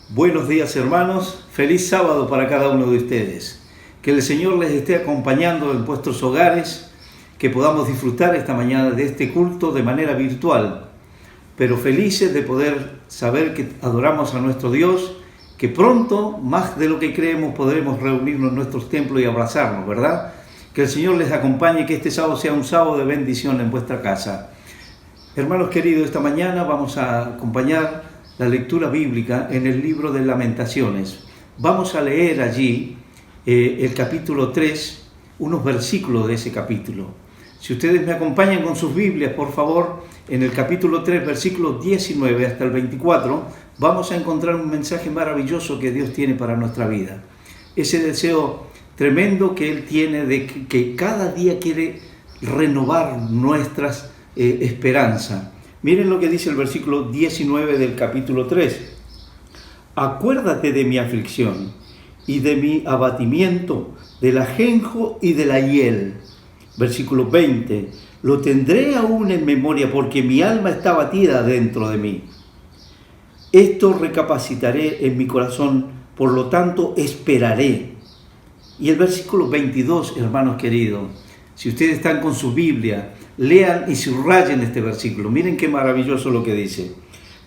Buenos días, hermanos, feliz sábado para cada uno de ustedes. Que el Señor les esté acompañando en vuestros hogares, que podamos disfrutar esta mañana de este culto de manera virtual, pero felices de poder saber que adoramos a nuestro Dios, que pronto, más de lo que creemos, podremos reunirnos en nuestros templos y abrazarnos, ¿verdad? Que el Señor les acompañe y que este sábado sea un sábado de bendición en vuestra casa. Hermanos queridos, esta mañana vamos a acompañar la lectura bíblica en el libro de Lamentaciones. Vamos a leer allí el capítulo 3, unos versículos de ese capítulo. Si ustedes me acompañan con sus Biblias, por favor, en el capítulo 3, versículos 19 hasta el 24, vamos a encontrar un mensaje maravilloso que Dios tiene para nuestra vida. Ese deseo tremendo que Él tiene de que cada día quiere renovar nuestras esperanza. Miren lo que dice el versículo 19 del capítulo 3. Acuérdate de mi aflicción y de mi abatimiento, del ajenjo y de la hiel. Versículo 20. Lo tendré aún en memoria porque mi alma está abatida dentro de mí. Esto recapacitaré en mi corazón, por lo tanto esperaré. Y el versículo 22, hermanos queridos, si ustedes están con su Biblia, lean y subrayen este versículo. Miren qué maravilloso lo que dice.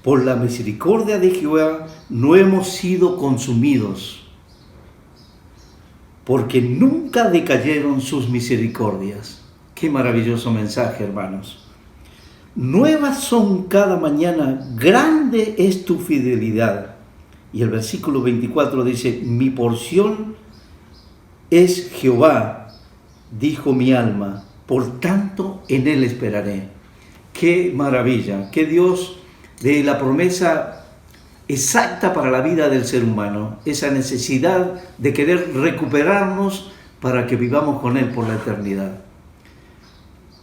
Por la misericordia de Jehová no hemos sido consumidos, porque nunca decayeron sus misericordias. Qué maravilloso mensaje, hermanos. Nuevas son cada mañana, grande es tu fidelidad. Y el versículo 24 dice, mi porción es Jehová, dijo mi alma, por tanto en Él esperaré. ¡Qué maravilla! ¡Qué Dios de la promesa exacta para la vida del ser humano! Esa necesidad de querer recuperarnos para que vivamos con Él por la eternidad.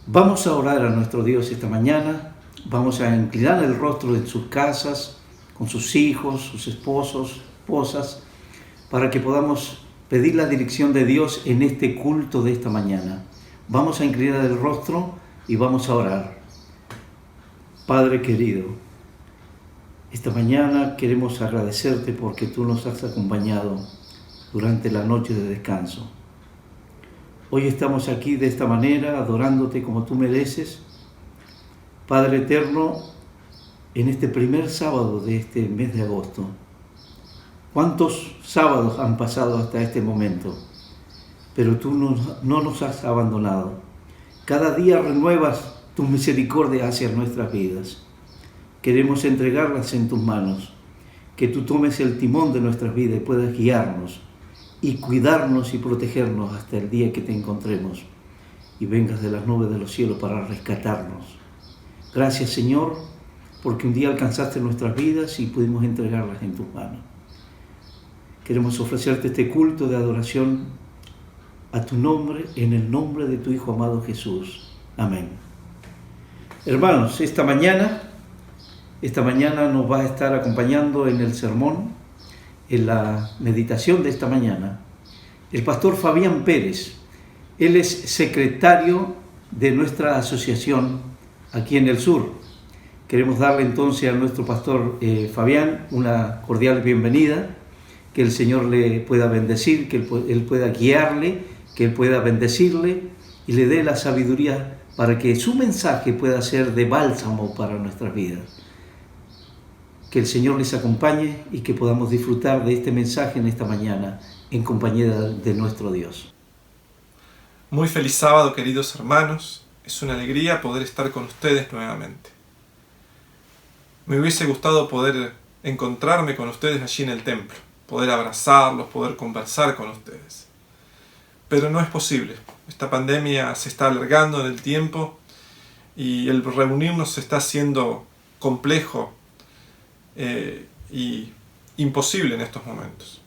Vamos a orar a nuestro Dios esta mañana. Vamos a inclinar el rostro en sus casas, con sus hijos, sus esposos, esposas, para que podamos pedir la dirección de Dios en este culto de esta mañana. Vamos a inclinar el rostro y vamos a orar. Padre querido, esta mañana queremos agradecerte porque tú nos has acompañado durante la noche de descanso. Hoy estamos aquí de esta manera, adorándote como tú mereces. Padre eterno, en este primer sábado de este mes de agosto, ¿cuántos sábados han pasado hasta este momento? Pero tú no nos has abandonado. Cada día renuevas tu misericordia hacia nuestras vidas. Queremos entregarlas en tus manos, que tú tomes el timón de nuestras vidas y puedas guiarnos y cuidarnos y protegernos hasta el día que te encontremos y vengas de las nubes de los cielos para rescatarnos. Gracias, Señor, porque un día alcanzaste nuestras vidas y pudimos entregarlas en tus manos. Queremos ofrecerte este culto de adoración a tu nombre, en el nombre de tu Hijo amado Jesús. Amén. Hermanos, esta mañana nos va a estar acompañando en el sermón, en la meditación de esta mañana, el pastor Fabián Pérez. Él es secretario de nuestra asociación aquí en el sur. Queremos darle entonces a nuestro pastor Fabián una cordial bienvenida, que el Señor le pueda bendecir, que Él pueda guiarle, que Él pueda bendecirle y le dé la sabiduría para que su mensaje pueda ser de bálsamo para nuestras vidas. Que el Señor les acompañe y que podamos disfrutar de este mensaje en esta mañana en compañía de nuestro Dios. Muy feliz sábado, queridos hermanos. Es una alegría poder estar con ustedes nuevamente. Me hubiese gustado poder encontrarme con ustedes allí en el templo, poder abrazarlos, poder conversar con ustedes. Pero no es posible. Esta pandemia se está alargando en el tiempo y el reunirnos se está haciendo complejo y imposible en estos momentos.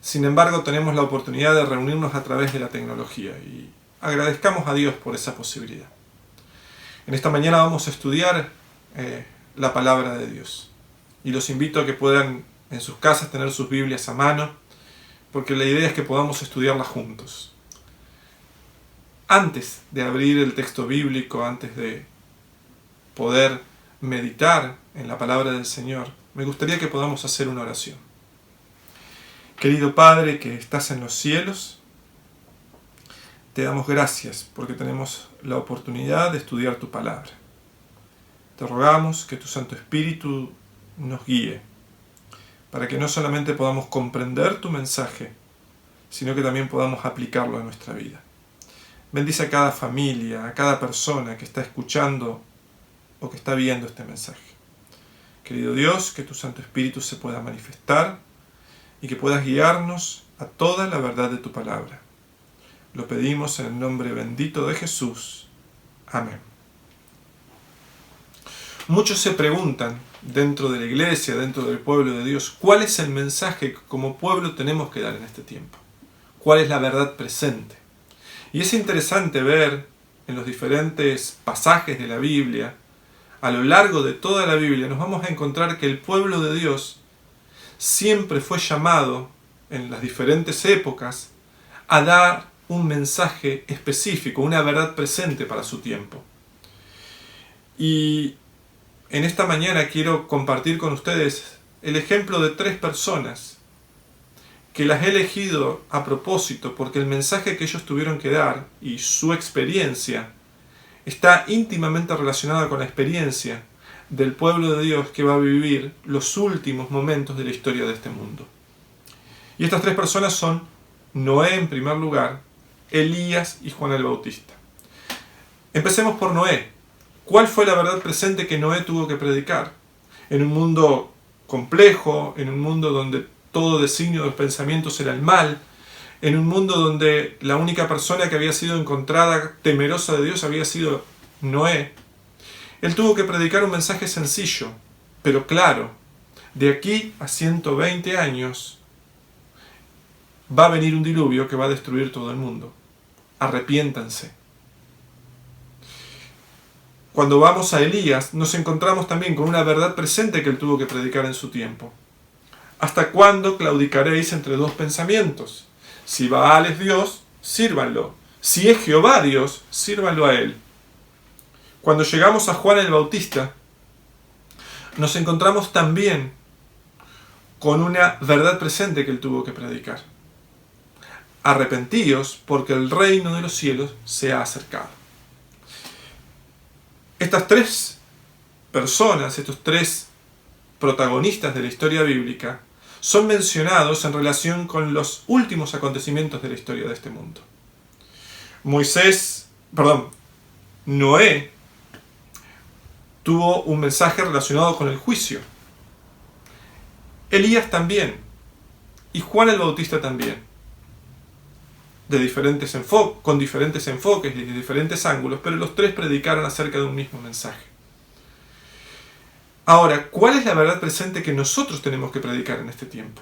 Sin embargo, tenemos la oportunidad de reunirnos a través de la tecnología y agradezcamos a Dios por esa posibilidad. En esta mañana vamos a estudiar la palabra de Dios y los invito a que puedan en sus casas tener sus Biblias a mano, porque la idea es que podamos estudiarla juntos. Antes de abrir el texto bíblico, antes de poder meditar en la palabra del Señor, me gustaría que podamos hacer una oración. Querido Padre que estás en los cielos, te damos gracias porque tenemos la oportunidad de estudiar tu palabra. Te rogamos que tu Santo Espíritu nos guíe, para que no solamente podamos comprender tu mensaje, sino que también podamos aplicarlo a nuestra vida. Bendice a cada familia, a cada persona que está escuchando o que está viendo este mensaje. Querido Dios, que tu Santo Espíritu se pueda manifestar y que puedas guiarnos a toda la verdad de tu palabra. Lo pedimos en el nombre bendito de Jesús. Amén. Muchos se preguntan dentro de la iglesia, dentro del pueblo de Dios, ¿cuál es el mensaje que como pueblo tenemos que dar en este tiempo? ¿Cuál es la verdad presente? Y es interesante ver en los diferentes pasajes de la Biblia, a lo largo de toda la Biblia, nos vamos a encontrar que el pueblo de Dios siempre fue llamado, en las diferentes épocas, a dar un mensaje específico, una verdad presente para su tiempo. Y en esta mañana quiero compartir con ustedes el ejemplo de 3 personas que las he elegido a propósito porque el mensaje que ellos tuvieron que dar y su experiencia está íntimamente relacionada con la experiencia del pueblo de Dios que va a vivir los últimos momentos de la historia de este mundo. Y estas 3 personas son Noé en primer lugar, Elías y Juan el Bautista. Empecemos por Noé. ¿Cuál fue la verdad presente que Noé tuvo que predicar? En un mundo complejo, en un mundo donde todo designio de los pensamientos era el mal, en un mundo donde la única persona que había sido encontrada temerosa de Dios había sido Noé, él tuvo que predicar un mensaje sencillo, pero claro: de aquí a 120 años va a venir un diluvio que va a destruir todo el mundo. Arrepiéntanse. Cuando vamos a Elías, nos encontramos también con una verdad presente que él tuvo que predicar en su tiempo. ¿Hasta cuándo claudicaréis entre 2 pensamientos? Si Baal es Dios, sírvanlo. Si es Jehová Dios, sírvanlo a él. Cuando llegamos a Juan el Bautista, nos encontramos también con una verdad presente que él tuvo que predicar. Arrepentíos, porque el reino de los cielos se ha acercado. Estas 3 personas, estos 3 protagonistas de la historia bíblica, son mencionados en relación con los últimos acontecimientos de la historia de este mundo. Noé tuvo un mensaje relacionado con el juicio. Elías también. Y Juan el Bautista también. Con diferentes enfoques y de diferentes ángulos, pero los 3 predicaron acerca de un mismo mensaje. Ahora, ¿cuál es la verdad presente que nosotros tenemos que predicar en este tiempo?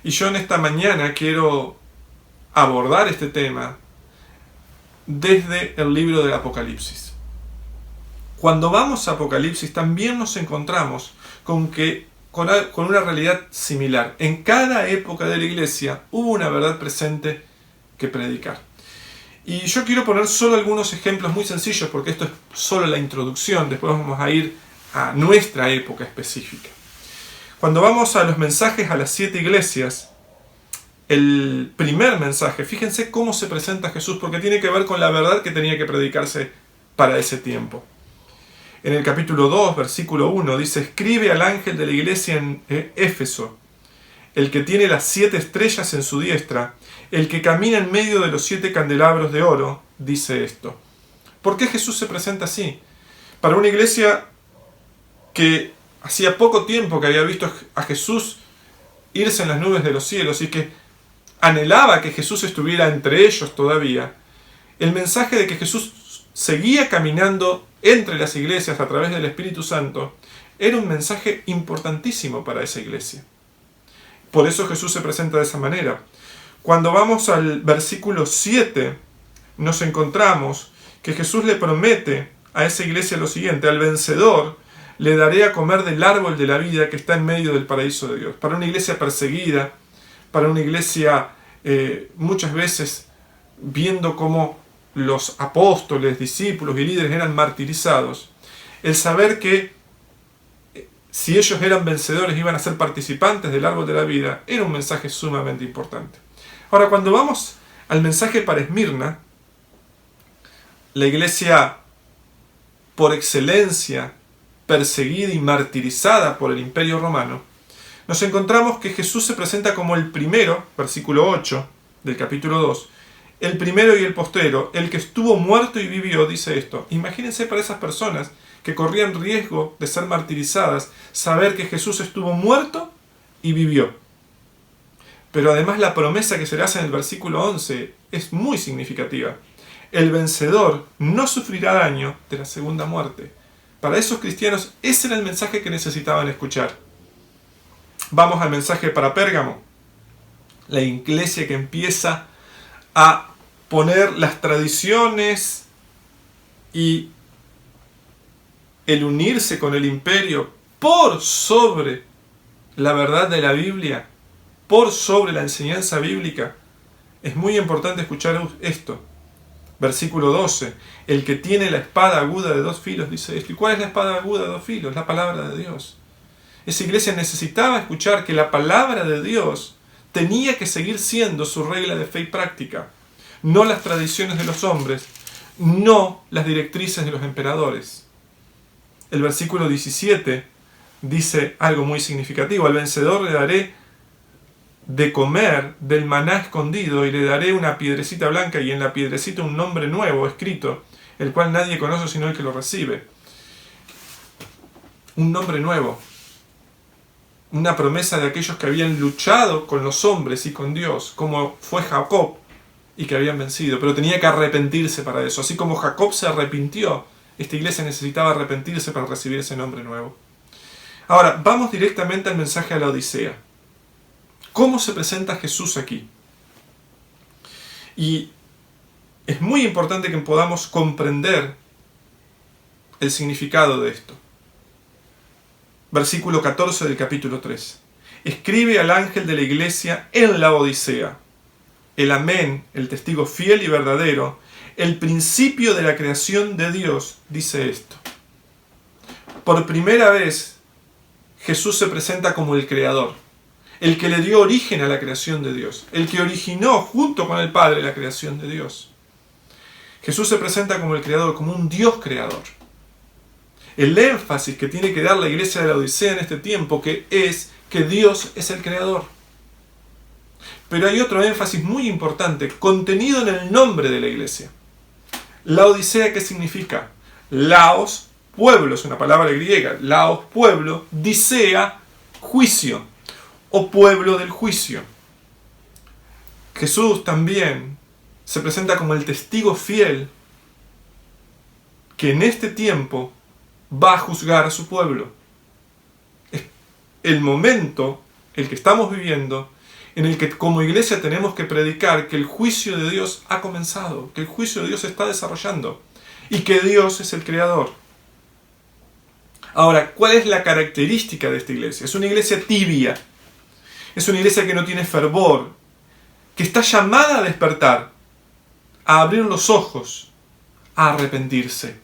Y yo en esta mañana quiero abordar este tema desde el libro del Apocalipsis. Cuando vamos a Apocalipsis también nos encontramos con una realidad similar. En cada época de la iglesia hubo una verdad presente que predicar. Y yo quiero poner solo algunos ejemplos muy sencillos porque esto es solo la introducción, después vamos a ir a nuestra época específica. Cuando vamos a los mensajes a las 7 iglesias, el primer mensaje, fíjense cómo se presenta Jesús, porque tiene que ver con la verdad que tenía que predicarse para ese tiempo. En el capítulo 2, versículo 1, dice: escribe al ángel de la iglesia en Éfeso, el que tiene las 7 estrellas en su diestra, el que camina en medio de los 7 candelabros de oro, dice esto. ¿Por qué Jesús se presenta así? Para una iglesia que hacía poco tiempo que había visto a Jesús irse en las nubes de los cielos y que anhelaba que Jesús estuviera entre ellos todavía, el mensaje de que Jesús seguía caminando entre las iglesias a través del Espíritu Santo era un mensaje importantísimo para esa iglesia. Por eso Jesús se presenta de esa manera. Cuando vamos al versículo 7, nos encontramos que Jesús le promete a esa iglesia lo siguiente: al vencedor le daré a comer del árbol de la vida que está en medio del paraíso de Dios. Para una iglesia perseguida, para una iglesia muchas veces viendo cómo los apóstoles, discípulos y líderes eran martirizados, el saber que si ellos eran vencedores, iban a ser participantes del árbol de la vida, era un mensaje sumamente importante. Ahora, cuando vamos al mensaje para Esmirna, la iglesia por excelencia perseguida y martirizada por el Imperio Romano, nos encontramos que Jesús se presenta como el primero, versículo 8 del capítulo 2, el primero y el postrero, el que estuvo muerto y vivió, dice esto. Imagínense para esas personas que corrían riesgo de ser martirizadas, saber que Jesús estuvo muerto y vivió. Pero además la promesa que se le hace en el versículo 11 es muy significativa. El vencedor no sufrirá daño de la segunda muerte. Para esos cristianos ese era el mensaje que necesitaban escuchar. Vamos al mensaje para Pérgamo. La iglesia que empieza a poner las tradiciones y el unirse con el imperio por sobre la verdad de la Biblia, por sobre la enseñanza bíblica. Es muy importante escuchar esto. Versículo 12. El que tiene la espada aguda de dos filos dice esto. ¿Y cuál es la espada aguda de dos filos? La palabra de Dios. Esa iglesia necesitaba escuchar que la palabra de Dios tenía que seguir siendo su regla de fe y práctica. No las tradiciones de los hombres, no las directrices de los emperadores. El versículo 17 dice algo muy significativo. Al vencedor le daré de comer del maná escondido y le daré una piedrecita blanca y en la piedrecita un nombre nuevo escrito, el cual nadie conoce sino el que lo recibe. Un nombre nuevo. Una promesa de aquellos que habían luchado con los hombres y con Dios, como fue Jacob, y que habían vencido, pero tenía que arrepentirse para eso. Así como Jacob se arrepintió, esta iglesia necesitaba arrepentirse para recibir ese nombre nuevo. Ahora, vamos directamente al mensaje a la Odisea. ¿Cómo se presenta Jesús aquí? Y es muy importante que podamos comprender el significado de esto. Versículo 14 del capítulo 3. Escribe al ángel de la iglesia en la Odisea. El Amén, el testigo fiel y verdadero, el principio de la creación de Dios, dice esto. Por primera vez, Jesús se presenta como el Creador, el que le dio origen a la creación de Dios, el que originó junto con el Padre la creación de Dios. Jesús se presenta como el Creador, como un Dios creador. El énfasis que tiene que dar la iglesia de la Odisea en este tiempo es que Dios es el Creador. Pero hay otro énfasis muy importante, contenido en el nombre de la iglesia. La Odisea, ¿qué significa? Laos, pueblo, es una palabra griega. Laos, pueblo, Disea, juicio, o pueblo del juicio. Jesús también se presenta como el testigo fiel que en este tiempo va a juzgar a su pueblo. Es el momento, el que estamos viviendo, en el que como iglesia tenemos que predicar que el juicio de Dios ha comenzado, que el juicio de Dios se está desarrollando y que Dios es el creador. Ahora, ¿cuál es la característica de esta iglesia? Es una iglesia tibia, es una iglesia que no tiene fervor, que está llamada a despertar, a abrir los ojos, a arrepentirse.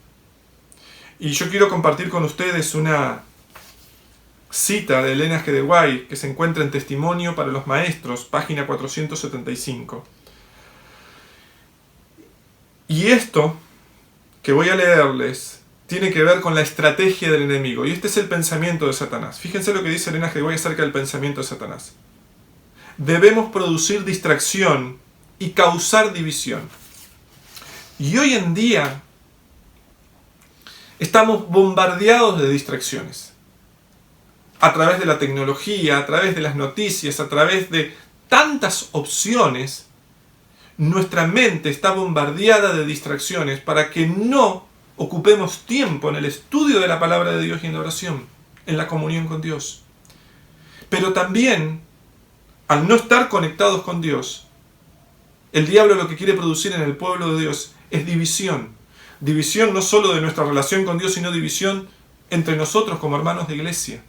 Y yo quiero compartir con ustedes una cita de Elena G. de White que se encuentra en Testimonio para los Maestros, página 475. Y esto que voy a leerles tiene que ver con la estrategia del enemigo. Y este es el pensamiento de Satanás. Fíjense lo que dice Elena G. de White acerca del pensamiento de Satanás. Debemos producir distracción y causar división. Y hoy en día estamos bombardeados de distracciones. A través de la tecnología, a través de las noticias, a través de tantas opciones, nuestra mente está bombardeada de distracciones para que no ocupemos tiempo en el estudio de la palabra de Dios y en la oración, en la comunión con Dios. Pero también, al no estar conectados con Dios, el diablo lo que quiere producir en el pueblo de Dios es división. División no solo de nuestra relación con Dios, sino división entre nosotros como hermanos de iglesia.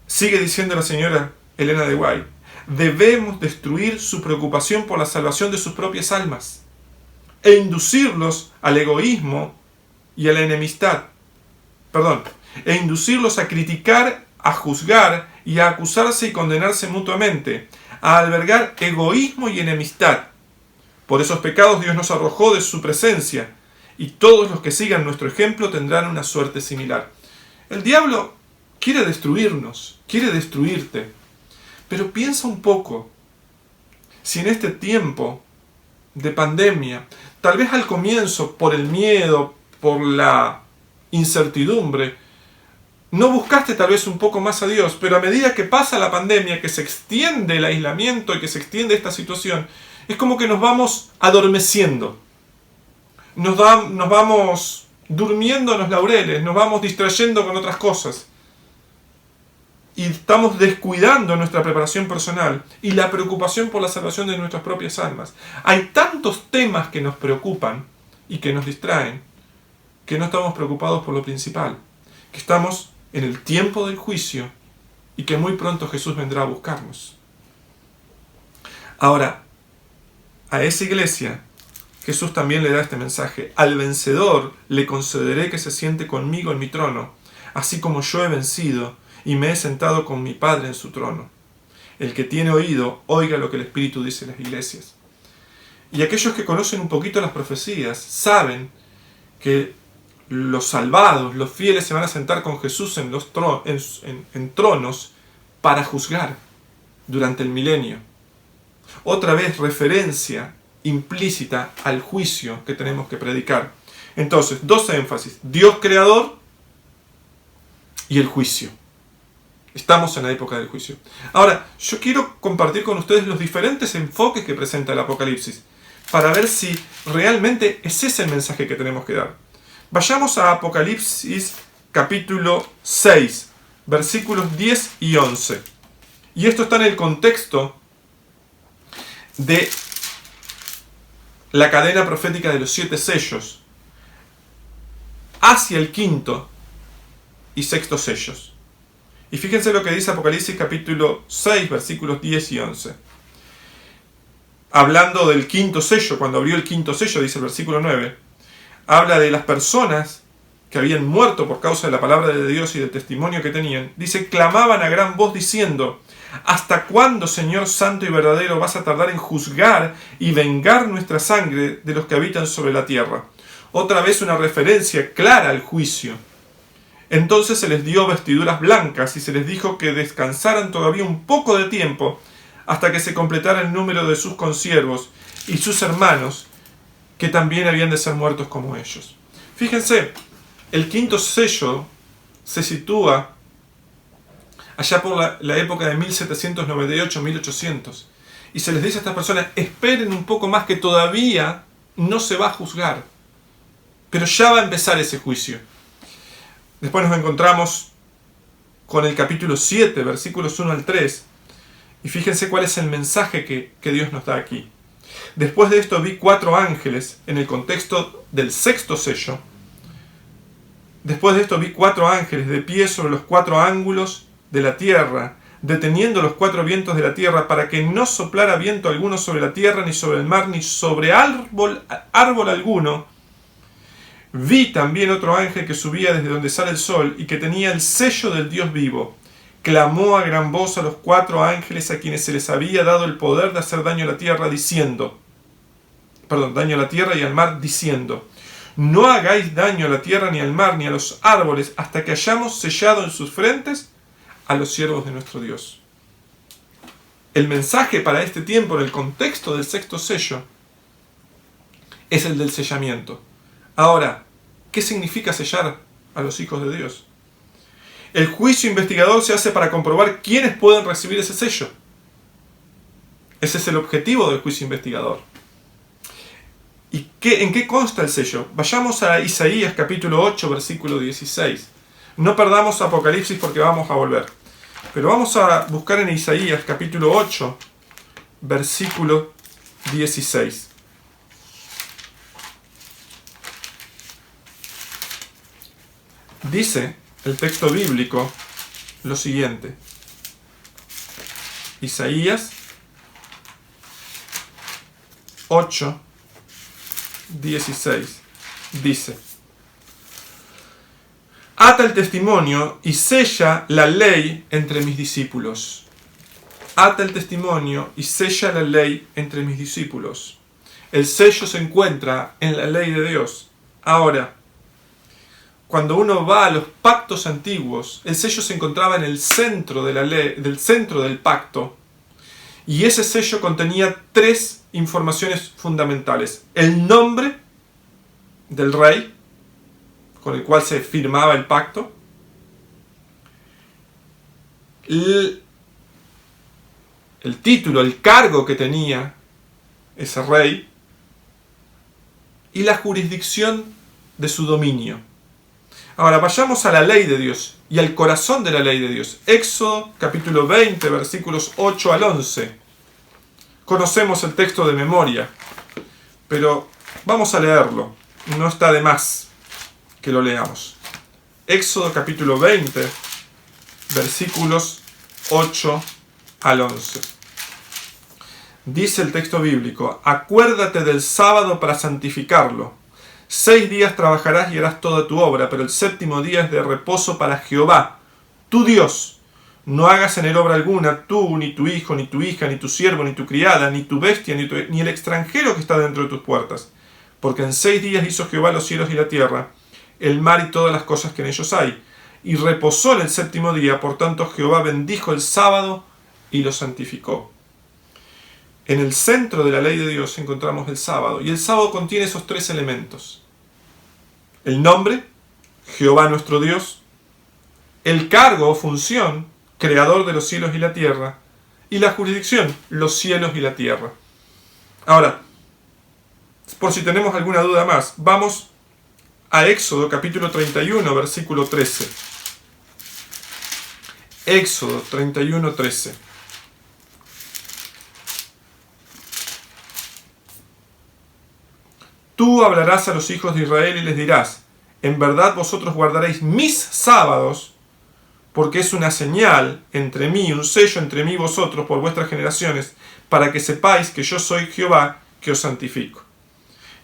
Sigue diciendo la señora Elena de White, debemos destruir su preocupación por la salvación de sus propias almas e inducirlos al egoísmo y a la enemistad. e inducirlos a criticar, a juzgar y a acusarse y condenarse mutuamente, a albergar egoísmo y enemistad. Por esos pecados Dios nos arrojó de su presencia, y todos los que sigan nuestro ejemplo tendrán una suerte similar. El diablo quiere destruirnos, quiere destruirte, pero piensa un poco, si en este tiempo de pandemia, tal vez al comienzo por el miedo, por la incertidumbre, no buscaste tal vez un poco más a Dios, pero a medida que pasa la pandemia, que se extiende el aislamiento y que se extiende esta situación, es como que nos vamos adormeciendo, nos vamos durmiendo en los laureles, nos vamos distrayendo con otras cosas y estamos descuidando nuestra preparación personal y la preocupación por la salvación de nuestras propias almas. Hay tantos temas que nos preocupan y que nos distraen que no estamos preocupados por lo principal, que estamos en el tiempo del juicio y que muy pronto Jesús vendrá a buscarnos. Ahora, a esa iglesia Jesús también le da este mensaje: al vencedor le concederé que se siente conmigo en mi trono, así como yo he vencido y me he sentado con mi Padre en su trono. El que tiene oído, oiga lo que el Espíritu dice a las iglesias. Y aquellos que conocen un poquito las profecías saben que los salvados, los fieles, se van a sentar con Jesús en tronos para juzgar durante el milenio. Otra vez referencia implícita al juicio que tenemos que predicar. Entonces, dos énfasis: Dios creador y el juicio. Estamos en la época del juicio. Ahora, yo quiero compartir con ustedes los diferentes enfoques que presenta el Apocalipsis, para ver si realmente es ese el mensaje que tenemos que dar. Vayamos a Apocalipsis capítulo 6, versículos 10 y 11. Y esto está en el contexto de la cadena profética de los 7 sellos, hacia el quinto y sexto sellos. Y fíjense lo que dice Apocalipsis capítulo 6, versículos 10 y 11. Hablando del quinto sello, cuando abrió el quinto sello, dice el versículo 9, habla de las personas que habían muerto por causa de la palabra de Dios y del testimonio que tenían. Dice: clamaban a gran voz diciendo: ¿hasta cuándo, Señor santo y verdadero, vas a tardar en juzgar y vengar nuestra sangre de los que habitan sobre la tierra? Otra vez una referencia clara al juicio. Entonces se les dio vestiduras blancas y se les dijo que descansaran todavía un poco de tiempo hasta que se completara el número de sus consiervos y sus hermanos, que también habían de ser muertos como ellos. Fíjense, el quinto sello se sitúa allá por la época de 1798-1800, y se les dice a estas personas: esperen un poco más, que todavía no se va a juzgar, pero ya va a empezar ese juicio. Después nos encontramos con el capítulo 7, versículos 1 al 3, y fíjense cuál es el mensaje que Dios nos da aquí. Después de esto vi 4 ángeles, en el contexto del sexto sello. Después de esto vi 4 ángeles de pie sobre los 4 ángulos de la tierra, deteniendo los 4 vientos de la tierra, para que no soplara viento alguno sobre la tierra, ni sobre el mar, ni sobre árbol alguno. Vi también otro ángel que subía desde donde sale el sol y que tenía el sello del Dios vivo. Clamó a gran voz a los 4 ángeles a quienes se les había dado el poder de hacer daño a la tierra, daño a la tierra y al mar, diciendo: no hagáis daño a la tierra, ni al mar, ni a los árboles, hasta que hayamos sellado en sus frentes a los siervos de nuestro Dios. El mensaje para este tiempo, en el contexto del sexto sello, es el del sellamiento. Ahora, ¿qué significa sellar a los hijos de Dios? El juicio investigador se hace para comprobar quiénes pueden recibir ese sello. Ese es el objetivo del juicio investigador. ¿Y en qué consta el sello? Vayamos a Isaías capítulo 8, versículo 16. No perdamos Apocalipsis porque vamos a volver. Pero vamos a buscar en Isaías capítulo 8, versículo 16. Dice el texto bíblico lo siguiente. Isaías 8, 16. Dice: ata el testimonio y sella la ley entre mis discípulos. Ata el testimonio y sella la ley entre mis discípulos. El sello se encuentra en la ley de Dios. Ahora, cuando uno va a los pactos antiguos, el sello se encontraba en el centro de la ley, del centro del pacto, y ese sello contenía 3 informaciones fundamentales: el nombre del rey con el cual se firmaba el pacto, el título, el cargo que tenía ese rey y la jurisdicción de su dominio. Ahora vayamos a la ley de Dios y al corazón de la ley de Dios. Éxodo capítulo 20, versículos 8 al 11. Conocemos el texto de memoria, pero vamos a leerlo. No está de más que lo leamos. Éxodo capítulo 20, versículos 8 al 11. Dice el texto bíblico: acuérdate del sábado para santificarlo. 6 días trabajarás y harás toda tu obra, pero el 7º día es de reposo para Jehová, tu Dios. No hagas en él obra alguna, tú, ni tu hijo, ni tu hija, ni tu siervo, ni tu criada, ni tu bestia, ni el extranjero que está dentro de tus puertas. Porque en 6 días hizo Jehová los cielos y la tierra, el mar y todas las cosas que en ellos hay. Y reposó en el 7º día, por tanto Jehová bendijo el sábado y lo santificó. En el centro de la ley de Dios encontramos el sábado, y el sábado contiene esos 3 elementos: el nombre, Jehová nuestro Dios; el cargo o función, creador de los cielos y la tierra; y la jurisdicción, los cielos y la tierra. Ahora, por si tenemos alguna duda más, vamos a Éxodo capítulo 31, versículo 13. Éxodo 31, 13. Tú hablarás a los hijos de Israel y les dirás: en verdad vosotros guardaréis mis sábados, porque es una señal entre mí, un sello entre mí y vosotros por vuestras generaciones, para que sepáis que yo soy Jehová, que os santifico.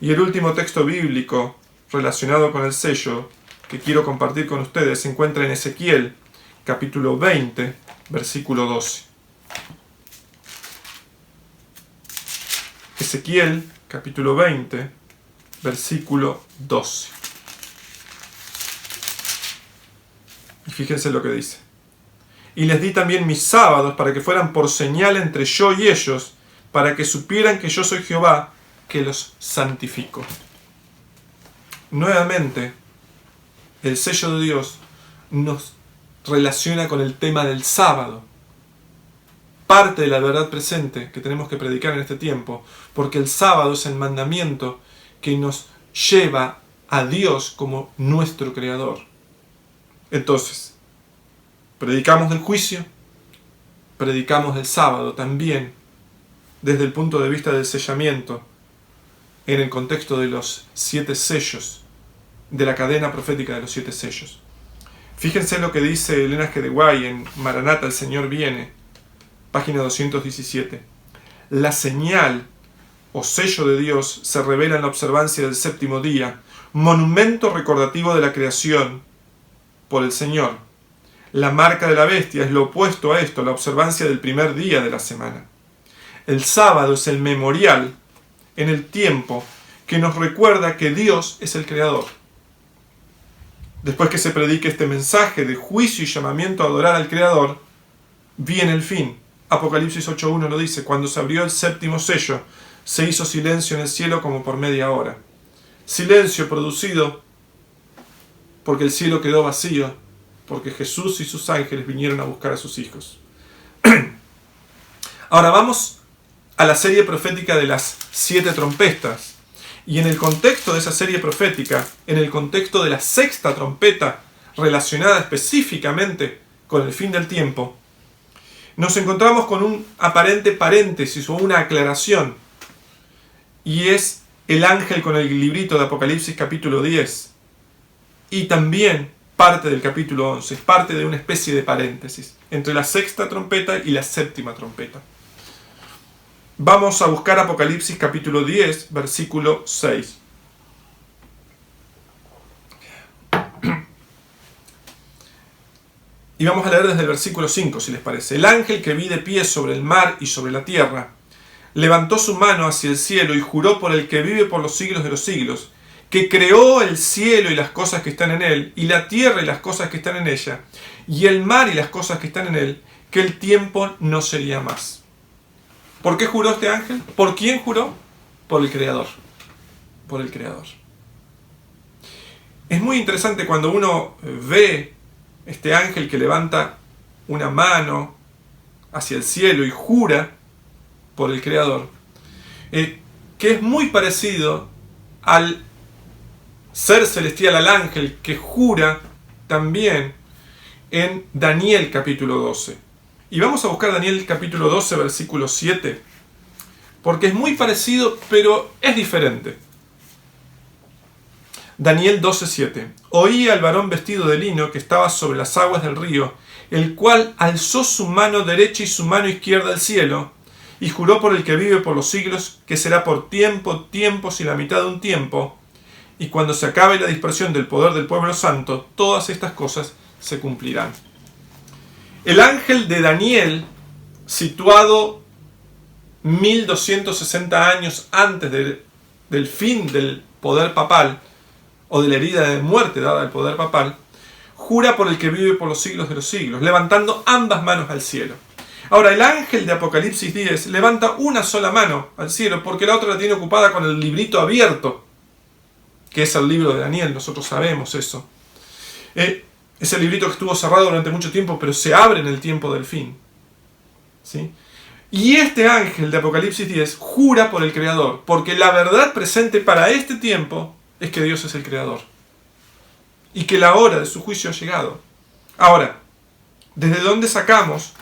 Y el último texto bíblico relacionado con el sello que quiero compartir con ustedes se encuentra en Ezequiel, capítulo 20, versículo 12. Ezequiel, capítulo 20, versículo 12. Y fíjense lo que dice: y les di también mis sábados para que fueran por señal entre yo y ellos, para que supieran que yo soy Jehová, que los santifico. Nuevamente, el sello de Dios nos relaciona con el tema del sábado. Parte de la verdad presente que tenemos que predicar en este tiempo, porque el sábado es el mandamiento que nos lleva a Dios como nuestro creador. Entonces, predicamos del juicio, predicamos del sábado también desde el punto de vista del sellamiento, en el contexto de los 7 sellos, de la cadena profética de los 7 sellos. Fíjense lo que dice Elena G. de Guay en Maranata, el Señor viene, página 217. La señal o sello de Dios se revela en la observancia del 7º día, monumento recordativo de la creación por el Señor. La marca de la bestia es lo opuesto a esto, la observancia del primer día de la semana. El sábado es el memorial en el tiempo que nos recuerda que Dios es el creador. Después que se predique este mensaje de juicio y llamamiento a adorar al creador, viene el fin. Apocalipsis 8.1 lo dice: cuando se abrió el 7º sello, se hizo silencio en el cielo como por media hora. Silencio producido porque el cielo quedó vacío, porque Jesús y sus ángeles vinieron a buscar a sus hijos. Ahora vamos a la serie profética de las 7 trompetas. Y en el contexto de esa serie profética, en el contexto de la 6ª trompeta, relacionada específicamente con el fin del tiempo, nos encontramos con un aparente paréntesis o una aclaración. Y es el ángel con el librito de Apocalipsis capítulo 10. Y también parte del capítulo 11. Es parte de una especie de paréntesis entre la 6ª trompeta y la 7ª trompeta. Vamos a buscar Apocalipsis capítulo 10, versículo 6. Y vamos a leer desde el versículo 5, si les parece. El ángel que vi de pie sobre el mar y sobre la tierra, levantó su mano hacia el cielo y juró por el que vive por los siglos de los siglos, que creó el cielo y las cosas que están en él, y la tierra y las cosas que están en ella, y el mar y las cosas que están en él, que el tiempo no sería más. ¿Por qué juró este ángel? ¿Por quién juró? Por el Creador. Por el Creador. Es muy interesante cuando uno ve este ángel que levanta una mano hacia el cielo y jura por el Creador, que es muy parecido al ser celestial, al ángel que jura también en Daniel capítulo 12. Y vamos a buscar Daniel capítulo 12, versículo 7, porque es muy parecido, pero es diferente. Daniel 12:7. Oí al varón vestido de lino que estaba sobre las aguas del río, el cual alzó su mano derecha y su mano izquierda al cielo, y juró por el que vive por los siglos, que será por tiempo, tiempos y la mitad de un tiempo, y cuando se acabe la dispersión del poder del pueblo santo, todas estas cosas se cumplirán. El ángel de Daniel, situado 1260 años antes del fin del poder papal, o de la herida de muerte dada al poder papal, jura por el que vive por los siglos de los siglos, levantando ambas manos al cielo. Ahora, el ángel de Apocalipsis 10 levanta una sola mano al cielo, porque la otra la tiene ocupada con el librito abierto, que es el libro de Daniel, nosotros sabemos eso. Es el librito que estuvo cerrado durante mucho tiempo, pero se abre en el tiempo del fin. ¿Sí? Y este ángel de Apocalipsis 10 jura por el Creador, porque la verdad presente para este tiempo es que Dios es el Creador y que la hora de su juicio ha llegado. Ahora, ¿desde dónde sacamos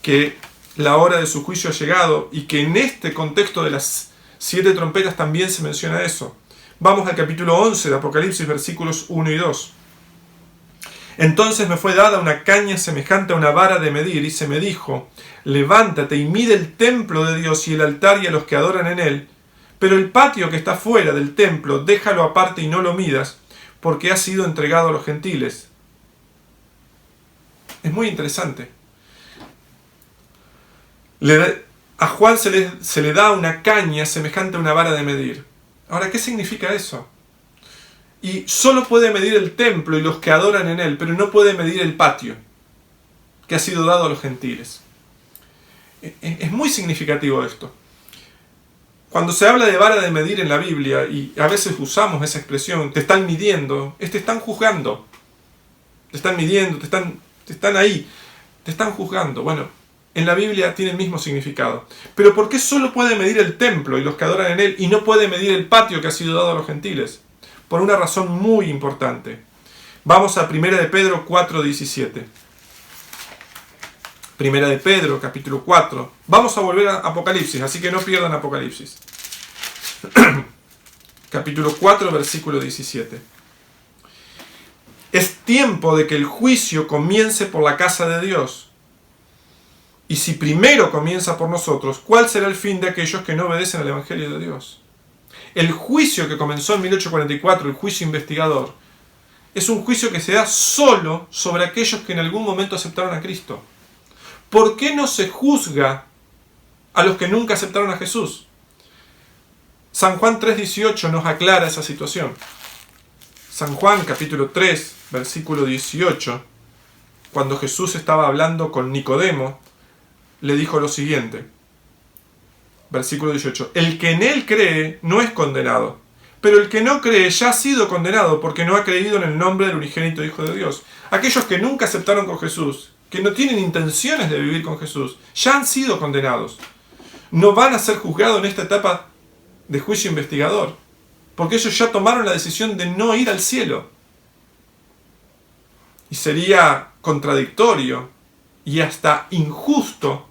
que la hora de su juicio ha llegado y que en este contexto de las 7 trompetas también se menciona eso? Vamos al capítulo 11 de Apocalipsis, versículos 1 y 2. Entonces me fue dada una caña semejante a una vara de medir, y se me dijo: levántate y mide el templo de Dios y el altar y a los que adoran en él, pero el patio que está fuera del templo déjalo aparte y no lo midas, porque ha sido entregado a los gentiles. Es muy interesante. A Juan se le da una caña semejante a una vara de medir. Ahora, ¿qué significa eso? Y solo puede medir el templo y los que adoran en él, pero no puede medir el patio que ha sido dado a los gentiles. Es muy significativo esto. Cuando se habla de vara de medir en la Biblia, y a veces usamos esa expresión, te están midiendo, te están juzgando. Te están midiendo, te están ahí, te están juzgando. Bueno, en la Biblia tiene el mismo significado. Pero ¿por qué solo puede medir el templo y los que adoran en él y no puede medir el patio que ha sido dado a los gentiles? Por una razón muy importante. Vamos a 1 de Pedro 4:17. 1 de Pedro, capítulo 4. Vamos a volver a Apocalipsis, así que no pierdan Apocalipsis. Capítulo 4, versículo 17. Es tiempo de que el juicio comience por la casa de Dios. Y si primero comienza por nosotros, ¿cuál será el fin de aquellos que no obedecen al Evangelio de Dios? El juicio que comenzó en 1844, el juicio investigador, es un juicio que se da solo sobre aquellos que en algún momento aceptaron a Cristo. ¿Por qué no se juzga a los que nunca aceptaron a Jesús? San Juan 3:18 nos aclara esa situación. San Juan capítulo 3, versículo 18, cuando Jesús estaba hablando con Nicodemo, le dijo lo siguiente. Versículo 18. El que en él cree no es condenado, pero el que no cree ya ha sido condenado porque no ha creído en el nombre del unigénito Hijo de Dios. Aquellos que nunca aceptaron con Jesús, que no tienen intenciones de vivir con Jesús, ya han sido condenados. No van a ser juzgados en esta etapa de juicio investigador, porque ellos ya tomaron la decisión de no ir al cielo. Y sería contradictorio y hasta injusto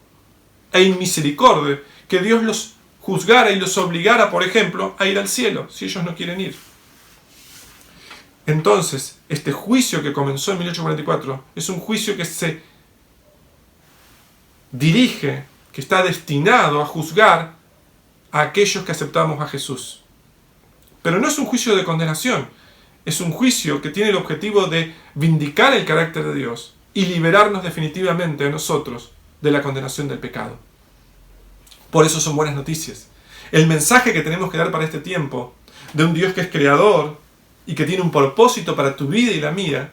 e inmisericordia que Dios los juzgara y los obligara, por ejemplo, a ir al cielo, si ellos no quieren ir. Entonces, este juicio que comenzó en 1844 es un juicio que se dirige, que está destinado a juzgar a aquellos que aceptamos a Jesús. Pero no es un juicio de condenación, es un juicio que tiene el objetivo de vindicar el carácter de Dios y liberarnos definitivamente a nosotros de la condenación del pecado. Por eso son buenas noticias. El mensaje que tenemos que dar para este tiempo, de un Dios que es creador y que tiene un propósito para tu vida y la mía,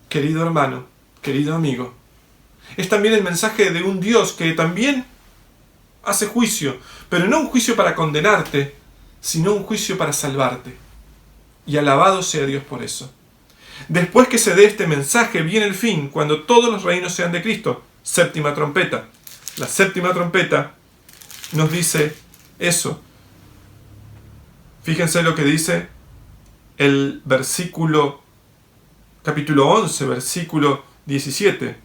querido hermano, querido amigo, es también el mensaje de un Dios que también hace juicio, pero no un juicio para condenarte, sino un juicio para salvarte. Y alabado sea Dios por eso. Después que se dé este mensaje, viene el fin, cuando todos los reinos sean de Cristo. Séptima trompeta. La séptima trompeta nos dice eso. Fíjense lo que dice el capítulo 11, versículo 17.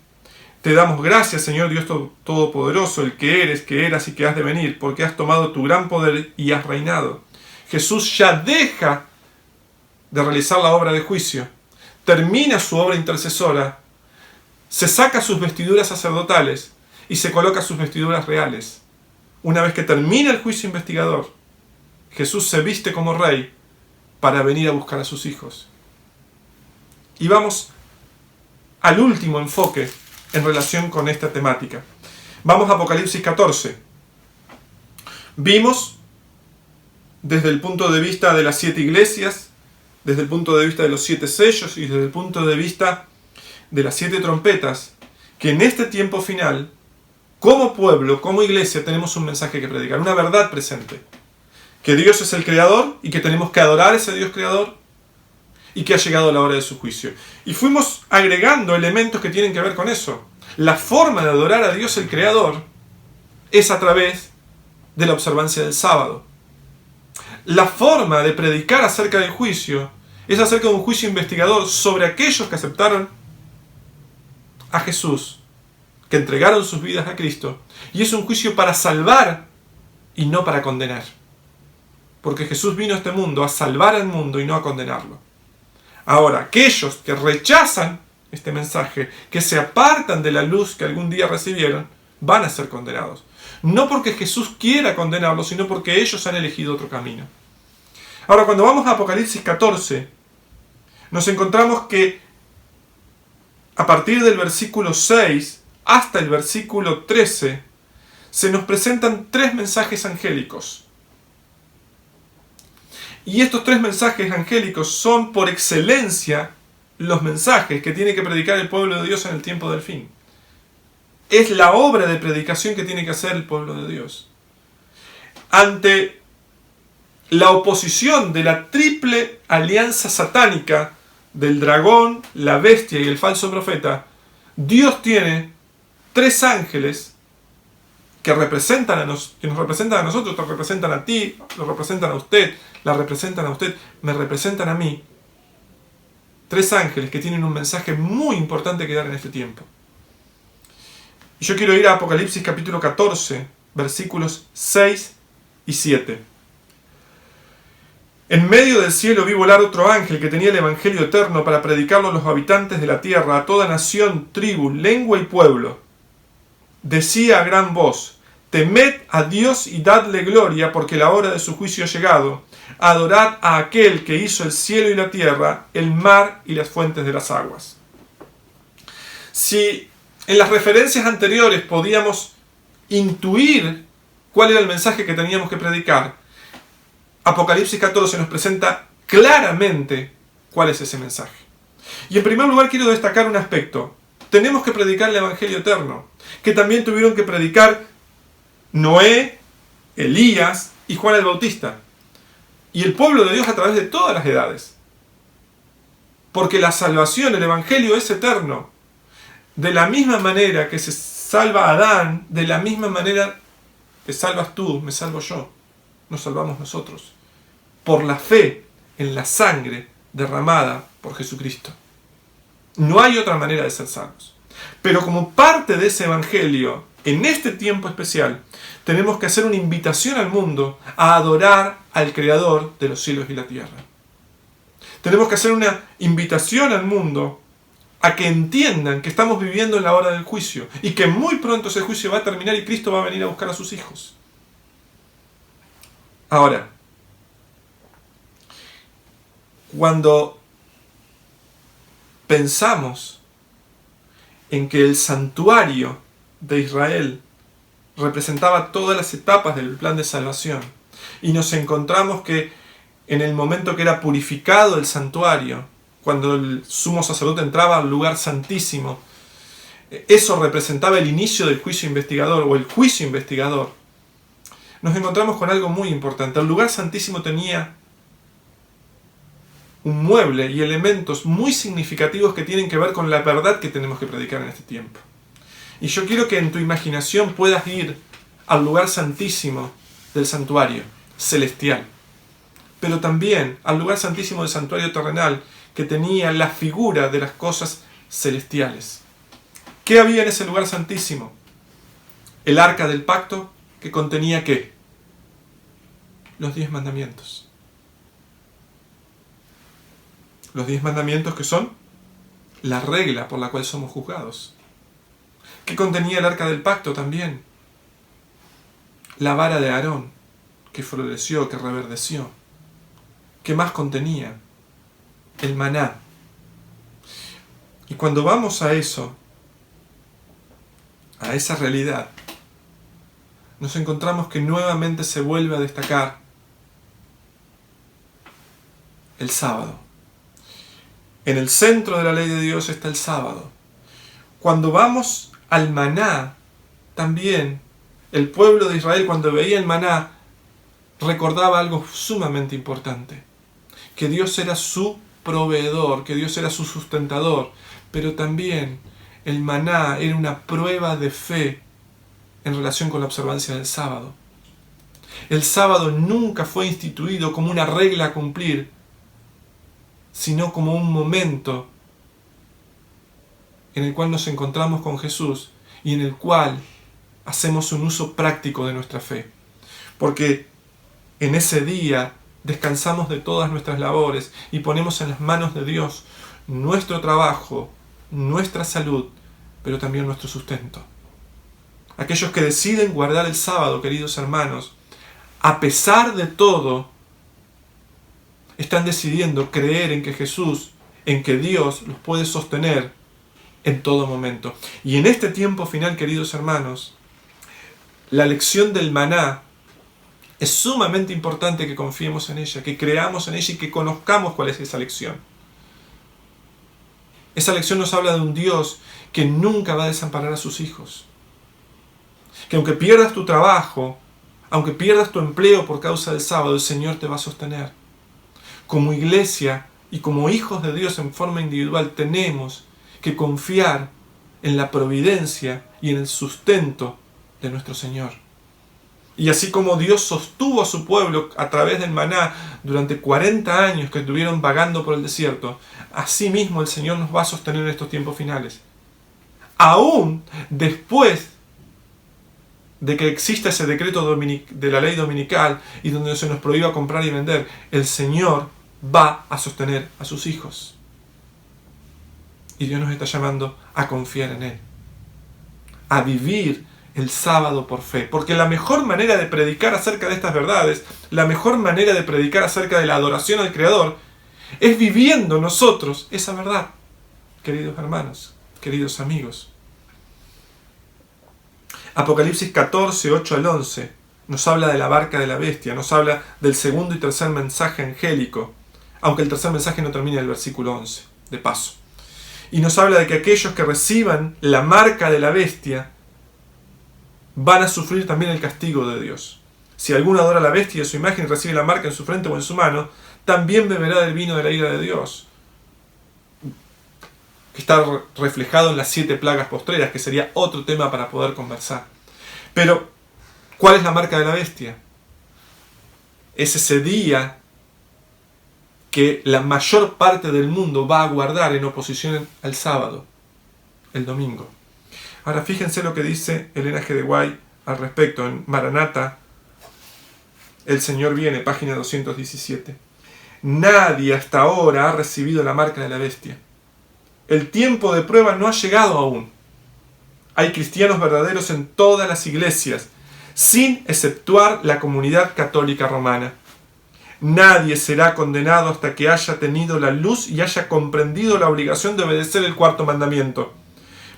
Te damos gracias, Señor Dios Todopoderoso, el que eres, que eras y que has de venir, porque has tomado tu gran poder y has reinado. Jesús ya deja de realizar la obra de juicio, termina su obra intercesora, se saca sus vestiduras sacerdotales y se coloca sus vestiduras reales. Una vez que termina el juicio investigador, Jesús se viste como rey para venir a buscar a sus hijos. Y vamos al último enfoque en relación con esta temática. Vamos a Apocalipsis 14. Vimos desde el punto de vista de las 7 iglesias, desde el punto de vista de los 7 sellos y desde el punto de vista de las 7 trompetas, que en este tiempo final, como pueblo, como iglesia, tenemos un mensaje que predicar, una verdad presente. Que Dios es el creador y que tenemos que adorar a ese Dios creador y que ha llegado la hora de su juicio. Y fuimos agregando elementos que tienen que ver con eso. La forma de adorar a Dios el creador es a través de la observancia del sábado. La forma de predicar acerca del juicio es acerca de un juicio investigador sobre aquellos que aceptaron a Jesús, que entregaron sus vidas a Cristo, y es un juicio para salvar y no para condenar. Porque Jesús vino a este mundo a salvar al mundo y no a condenarlo. Ahora, aquellos que rechazan este mensaje, que se apartan de la luz que algún día recibieron, van a ser condenados. No porque Jesús quiera condenarlos, sino porque ellos han elegido otro camino. Ahora, cuando vamos a Apocalipsis 14, nos encontramos que a partir del versículo 6 hasta el versículo 13, se nos presentan 3 mensajes angélicos. Y estos 3 mensajes angélicos son por excelencia los mensajes que tiene que predicar el pueblo de Dios en el tiempo del fin. Es la obra de predicación que tiene que hacer el pueblo de Dios. Ante la oposición de la triple alianza satánica del dragón, la bestia y el falso profeta, Dios tiene 3 ángeles que nos representan a nosotros, te representan a ti, lo representan a usted, la representan a usted, me representan a mí. 3 ángeles que tienen un mensaje muy importante que dar en este tiempo. Y yo quiero ir a Apocalipsis capítulo 14, versículos 6 y 7. En medio del cielo vi volar otro ángel que tenía el evangelio eterno para predicarlo a los habitantes de la tierra, a toda nación, tribu, lengua y pueblo. Decía a gran voz: temed a Dios y dadle gloria, porque la hora de su juicio ha llegado. Adorad a aquel que hizo el cielo y la tierra, el mar y las fuentes de las aguas. Si en las referencias anteriores podíamos intuir cuál era el mensaje que teníamos que predicar, Apocalipsis 14 nos presenta claramente cuál es ese mensaje. Y en primer lugar quiero destacar un aspecto. Tenemos que predicar el evangelio eterno, que también tuvieron que predicar Noé, Elías y Juan el Bautista. Y el pueblo de Dios a través de todas las edades. Porque la salvación, el evangelio es eterno. De la misma manera que se salva a Adán, de la misma manera te salvas tú, me salvo yo. Nos salvamos nosotros. Por la fe en la sangre derramada por Jesucristo. No hay otra manera de ser salvos. Pero como parte de ese evangelio, en este tiempo especial, tenemos que hacer una invitación al mundo a adorar al Creador de los cielos y la tierra. Tenemos que hacer una invitación al mundo a que entiendan que estamos viviendo en la hora del juicio y que muy pronto ese juicio va a terminar y Cristo va a venir a buscar a sus hijos. Ahora, cuando pensamos en que el santuario de Israel representaba todas las etapas del plan de salvación. Y nos encontramos que en el momento que era purificado el santuario, cuando el sumo sacerdote entraba al lugar santísimo, eso representaba el inicio del juicio investigador o el juicio investigador. Nos encontramos con algo muy importante. El lugar santísimo tenía un mueble y elementos muy significativos que tienen que ver con la verdad que tenemos que predicar en este tiempo. Y yo quiero que en tu imaginación puedas ir al lugar santísimo del santuario celestial, pero también al lugar santísimo del santuario terrenal, que tenía la figura de las cosas celestiales. ¿Qué había en ese lugar santísimo? El arca del pacto, que contenía ¿qué? Los 10 mandamientos. Los 10 mandamientos que son la regla por la cual somos juzgados. ¿Qué contenía el arca del pacto también? La vara de Aarón, que floreció, que reverdeció. ¿Qué más contenía? El maná. Y cuando vamos a eso, a esa realidad, nos encontramos que nuevamente se vuelve a destacar el sábado. En el centro de la ley de Dios está el sábado. Cuando vamos al maná, también el pueblo de Israel, cuando veía el maná, recordaba algo sumamente importante: que Dios era su proveedor, que Dios era su sustentador, pero también el maná era una prueba de fe en relación con la observancia del sábado. El sábado nunca fue instituido como una regla a cumplir, sino como un momento en el cual nos encontramos con Jesús y en el cual hacemos un uso práctico de nuestra fe. Porque en ese día descansamos de todas nuestras labores y ponemos en las manos de Dios nuestro trabajo, nuestra salud, pero también nuestro sustento. Aquellos que deciden guardar el sábado, queridos hermanos, a pesar de todo, están decidiendo creer en que Jesús, en que Dios los puede sostener en todo momento. Y en este tiempo final, queridos hermanos, la lección del maná es sumamente importante que confiemos en ella, que creamos en ella y que conozcamos cuál es esa lección. Esa lección nos habla de un Dios que nunca va a desamparar a sus hijos. Que aunque pierdas tu trabajo, aunque pierdas tu empleo por causa del sábado, el Señor te va a sostener. Como iglesia y como hijos de Dios en forma individual, tenemos que confiar en la providencia y en el sustento de nuestro Señor. Y así como Dios sostuvo a su pueblo a través del maná durante 40 años que estuvieron vagando por el desierto, así mismo el Señor nos va a sostener en estos tiempos finales. Aún después de que exista ese decreto de la ley dominical y donde se nos prohíba comprar y vender, el Señor va a sostener a sus hijos. Y Dios nos está llamando a confiar en Él, a vivir el sábado por fe. Porque la mejor manera de predicar acerca de estas verdades, la mejor manera de predicar acerca de la adoración al Creador, es viviendo nosotros esa verdad, queridos hermanos, queridos amigos. Apocalipsis 14, 8 al 11, nos habla de la barca de la bestia, nos habla del segundo y tercer mensaje angélico, aunque el tercer mensaje no termina en el versículo 11, de paso. Y nos habla de que aquellos que reciban la marca de la bestia van a sufrir también el castigo de Dios. Si alguno adora a la bestia y a su imagen y recibe la marca en su frente o en su mano, también beberá del vino de la ira de Dios, que está reflejado en las 7 plagas postreras, que sería otro tema para poder conversar. Pero, ¿cuál es la marca de la bestia? Es ese día que la mayor parte del mundo va a guardar en oposición al sábado, el domingo. Ahora fíjense lo que dice Elena G. de White al respecto en Maranata, El Señor viene, página 217. Nadie hasta ahora ha recibido la marca de la bestia. El tiempo de prueba no ha llegado aún. Hay cristianos verdaderos en todas las iglesias, sin exceptuar la comunidad católica romana. Nadie será condenado hasta que haya tenido la luz y haya comprendido la obligación de obedecer el 4º mandamiento.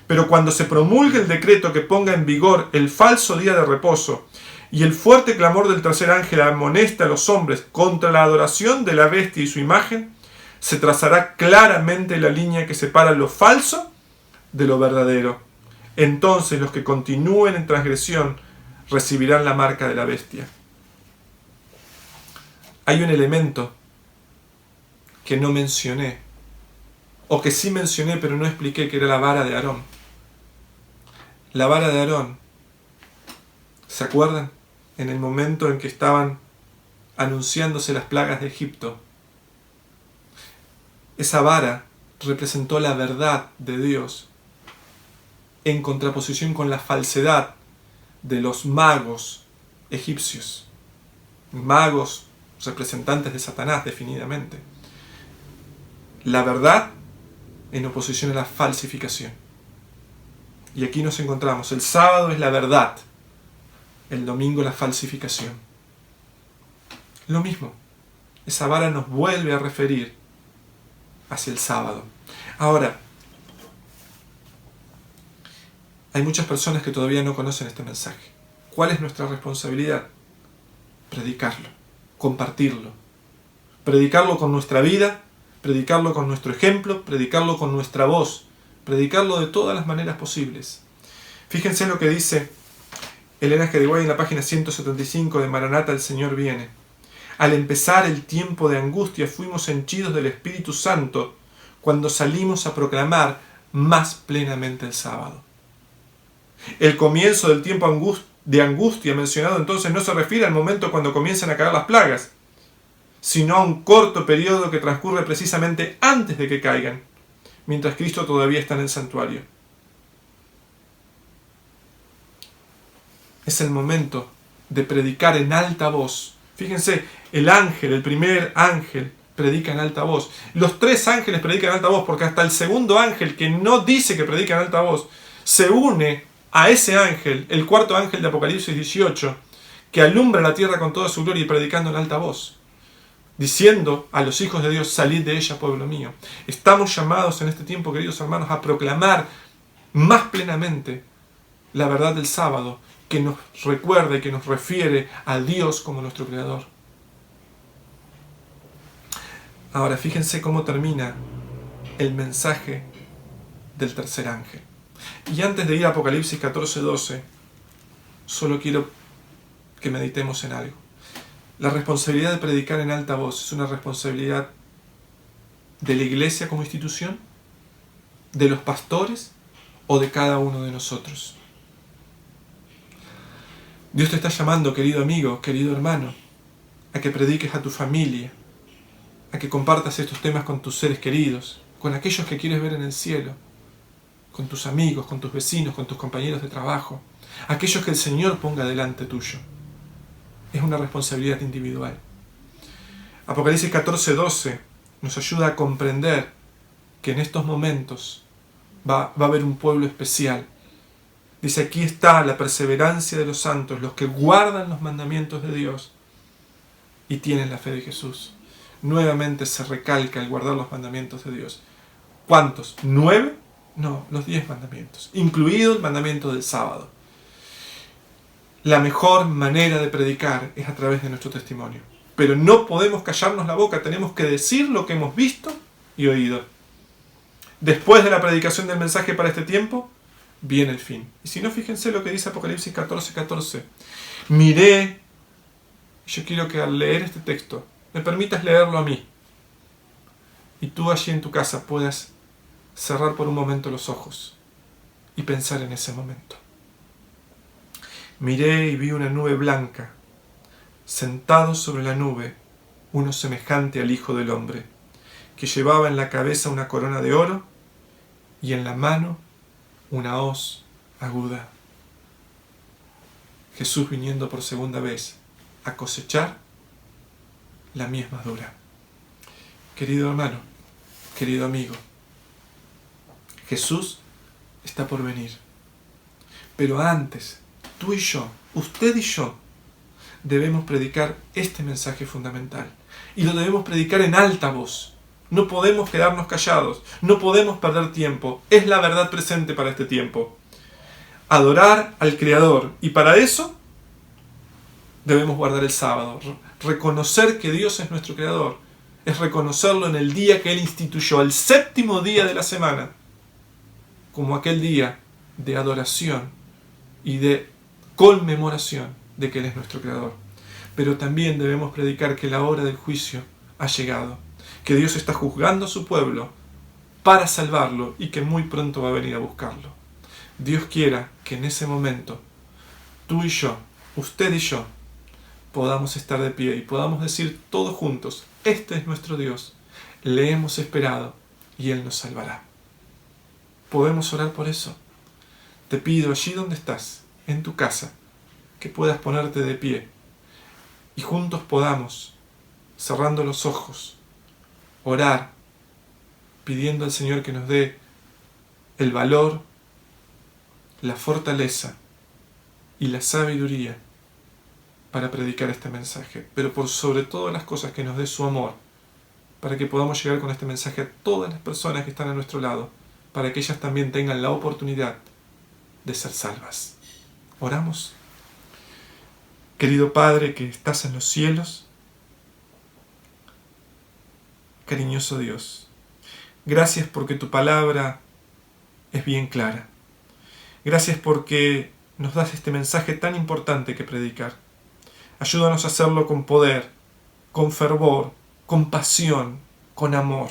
Pero cuando se promulgue el decreto que ponga en vigor el falso día de reposo y el fuerte clamor del tercer ángel amonesta a los hombres contra la adoración de la bestia y su imagen, se trazará claramente la línea que separa lo falso de lo verdadero. Entonces los que continúen en transgresión recibirán la marca de la bestia. Hay un elemento que no mencioné, o que sí mencioné pero no expliqué, que era la vara de Aarón. La vara de Aarón, ¿se acuerdan? En el momento en que estaban anunciándose las plagas de Egipto, esa vara representó la verdad de Dios en contraposición con la falsedad de los magos egipcios. Magos, representantes de Satanás, definidamente. La verdad en oposición a la falsificación. Y aquí nos encontramos. El sábado es la verdad, el domingo la falsificación. Lo mismo. Esa vara nos vuelve a referir hacia el sábado. Ahora, hay muchas personas que todavía no conocen este mensaje. ¿Cuál es nuestra responsabilidad? Predicarlo, compartirlo. Predicarlo con nuestra vida, predicarlo con nuestro ejemplo, predicarlo con nuestra voz, predicarlo de todas las maneras posibles. Fíjense lo que dice Elena G. de Guay en la página 175 de Maranata, el Señor viene. Al empezar el tiempo de angustia fuimos henchidos del Espíritu Santo cuando salimos a proclamar más plenamente el sábado. El comienzo del tiempo de angustia mencionado entonces no se refiere al momento cuando comienzan a caer las plagas, sino a un corto periodo que transcurre precisamente antes de que caigan, mientras Cristo todavía está en el santuario. Es el momento de predicar en alta voz. Fíjense, el primer ángel, predica en alta voz. Los 3 ángeles predican en alta voz, porque hasta el segundo ángel, que no dice que predica en alta voz, se une a ese ángel, el 4º ángel de Apocalipsis 18, que alumbra la tierra con toda su gloria y predicando en alta voz, diciendo a los hijos de Dios: salid de ella, pueblo mío. Estamos llamados en este tiempo, queridos hermanos, a proclamar más plenamente la verdad del sábado, que nos recuerda y que nos refiere a Dios como nuestro Creador. Ahora fíjense cómo termina el mensaje del tercer ángel. Y antes de ir a Apocalipsis 14:12, solo quiero que meditemos en algo. La responsabilidad de predicar en alta voz es una responsabilidad de la iglesia como institución, de los pastores o de cada uno de nosotros. Dios te está llamando, querido amigo, querido hermano, a que prediques a tu familia, a que compartas estos temas con tus seres queridos, con aquellos que quieres ver en el cielo, con tus amigos, con tus vecinos, con tus compañeros de trabajo, aquellos que el Señor ponga delante tuyo. Es una responsabilidad individual. Apocalipsis 14:12 nos ayuda a comprender que en estos momentos va a haber un pueblo especial. Dice: aquí está la perseverancia de los santos, los que guardan los mandamientos de Dios y tienen la fe de Jesús. Nuevamente se recalca el guardar los mandamientos de Dios. ¿Cuántos? ¿9? No, los 10 mandamientos, incluido el mandamiento del sábado. La mejor manera de predicar es a través de nuestro testimonio. Pero no podemos callarnos la boca, tenemos que decir lo que hemos visto y oído. Después de la predicación del mensaje para este tiempo, viene el fin. Y si no, fíjense lo que dice Apocalipsis 14:14. Miré, y yo quiero que al leer este texto me permitas leerlo a mí, y tú allí en tu casa puedas cerrar por un momento los ojos y pensar en ese momento. Miré y vi una nube blanca, sentado sobre la nube, uno semejante al Hijo del Hombre, que llevaba en la cabeza una corona de oro y en la mano una hoz aguda. Jesús viniendo por segunda vez a cosechar la mies madura. Querido hermano, querido amigo, Jesús está por venir. Pero antes, tú y yo, usted y yo, debemos predicar este mensaje fundamental. Y lo debemos predicar en alta voz. No podemos quedarnos callados, no podemos perder tiempo. Es la verdad presente para este tiempo. Adorar al Creador. Y para eso debemos guardar el sábado. Reconocer que Dios es nuestro Creador. Es reconocerlo en el día que Él instituyó, el séptimo día de la semana, como aquel día de adoración y de conmemoración de que Él es nuestro Creador. Pero también debemos predicar que la hora del juicio ha llegado, que Dios está juzgando a su pueblo para salvarlo y que muy pronto va a venir a buscarlo. Dios quiera que en ese momento tú y yo, usted y yo, podamos estar de pie y podamos decir todos juntos: este es nuestro Dios, le hemos esperado y Él nos salvará. ¿Podemos orar por eso? Te pido allí donde estás, en tu casa, que puedas ponerte de pie y juntos podamos, cerrando los ojos, orar, pidiendo al Señor que nos dé el valor, la fortaleza y la sabiduría para predicar este mensaje, pero por sobre todas las cosas que nos dé su amor, para que podamos llegar con este mensaje a todas las personas que están a nuestro lado, para que ellas también tengan la oportunidad de ser salvas. Oramos. Querido Padre que estás en los cielos, cariñoso Dios, gracias porque tu palabra es bien clara. Gracias porque nos das este mensaje tan importante que predicar. Ayúdanos a hacerlo con poder, con fervor, con pasión, con amor.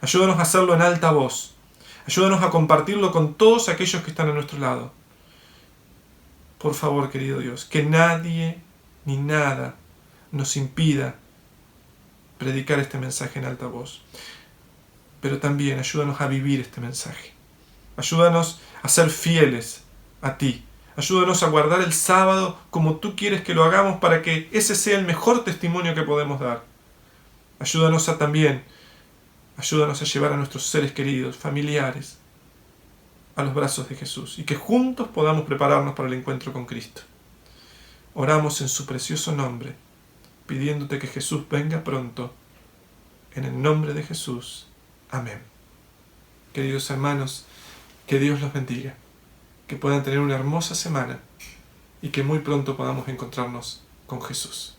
Ayúdanos a hacerlo en alta voz. Ayúdanos a compartirlo con todos aquellos que están a nuestro lado. Por favor, querido Dios, que nadie ni nada nos impida predicar este mensaje en alta voz. Pero también ayúdanos a vivir este mensaje. Ayúdanos a ser fieles a ti. Ayúdanos a guardar el sábado como tú quieres que lo hagamos para que ese sea el mejor testimonio que podemos dar. Ayúdanos a llevar a nuestros seres queridos, familiares, a los brazos de Jesús y que juntos podamos prepararnos para el encuentro con Cristo. Oramos en su precioso nombre, pidiéndote que Jesús venga pronto. En el nombre de Jesús. Amén. Queridos hermanos, que Dios los bendiga, que puedan tener una hermosa semana y que muy pronto podamos encontrarnos con Jesús.